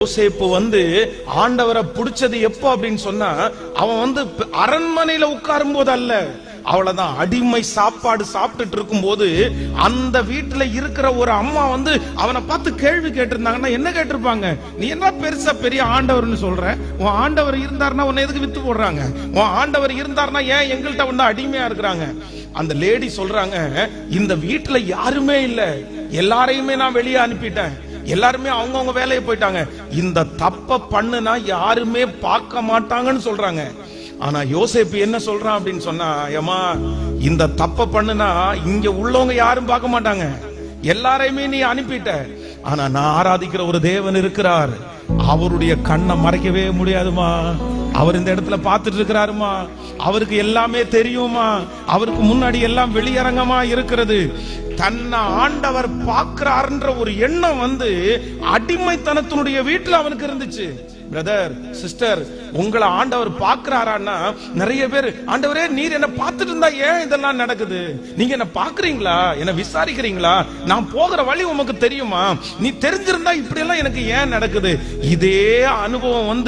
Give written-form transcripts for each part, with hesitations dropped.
யோசேப்பு ஆண்டவரை பிடிச்சது எப்போ அப்படின்னு சொன்னா, அவன் அரண்மனையில உட்காரும் போது அல்ல, அவ்வளவுதான். அடிமை சாப்பாடு சாப்பிட்டுட்டு இருக்கும் போது அந்த வீட்டுல இருக்கிற ஒரு அம்மா அவனை பார்த்து கேள்வி கேட்டிருந்தாங்கன்னா என்ன கேட்டிருப்பாங்க? நீ என்ன பெருசா பெரிய ஆண்டவர்னு சொல்ற? உன் ஆண்டவர் இருந்தாருன்னா உன்னை எதுக்கு வித்து போடுறாங்க? உன் ஆண்டவர் இருந்தாருன்னா ஏன் எங்கள்கிட்ட அடிமையா இருக்கிறாங்க? அந்த லேடி சொல்றாங்க, இந்த வீட்டுல யாருமே இல்ல, எல்லாரையுமே நான் வெளியே அனுப்பிட்டேன், எல்லாருமே அவங்கவுங்க வேலையை போயிட்டாங்க, இந்த தப்ப பண்ணுனா யாருமே பார்க்க மாட்டாங்கன்னு சொல்றாங்க. ஆனா யோசேப்பு என்ன சொல்றான் அப்படின்னு சொன்னா, ஏமா இந்த தப்ப பண்ணுனா இங்க உள்ளவங்க யாரும் பார்க்க மாட்டாங்க, எல்லாரையுமே நீ அனுப்பிட்ட, ஆனா நான் ஆராதிக்கிற ஒரு தேவன் இருக்கிறார், அவருடைய கண்ணை மறைக்கவே முடியாதுமா, அவர் இந்த இடத்துல பார்த்துட்டு இருக்கிறாருமா, அவருக்கு எல்லாமே தெரியுமா, அவருக்கு முன்னாடி எல்லாம் வெளியரங்கமா இருக்கிறது. தன்னை ஆண்டவர் பார்க்கிறார்ன்ற ஒரு எண்ணம் அடிமைத்தனத்தினுடைய வீட்டுல அவனுக்கு இருந்துச்சு. பிரதர் சிஸ்டர், உங்களை ஆண்டவர் பார்க்கிறாரான்னா, நிறைய பேர் ஆண்டவரே நீர் என்ன பார்த்துட்டு இருந்தா ஏன் இதெல்லாம் நடக்குது? நீங்க என்ன பாக்குறீங்களா? என்ன விசாரிக்கிறீங்களா? நான் போகிற வழி உமக்கு தெரியுமா? நீ தெரிஞ்சிருந்தா இப்படி எல்லாம் எனக்கு ஏன் நடக்குது? இதே அனுபவம்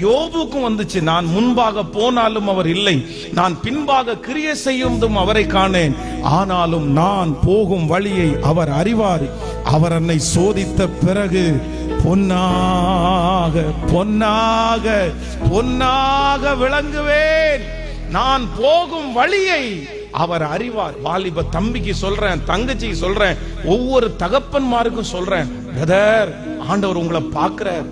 யோபுக்கும் வந்துச்சு. நான் முன்பாக போனாலும் அவர் இல்லை, நான் பின்பாக கிரியை செய்யும் அவரை காணேன், ஆனாலும் நான் போகும் வழியை அவர் அறிவார், அவர் என்னை சோதித்த பிறகு பொன்னாக பொன்னாக பொன்னாக விளங்குவேன், நான் போகும் வழியை அவர் அறிவார். வாலிப தம்பிக்கு சொல்றேன், தங்கச்சிக்கு சொல்றேன், ஒவ்வொரு தகப்பன்மாருக்கும் சொல்றேன், பிரதர் ஆண்டவர் உங்களை பார்க்கிறார்,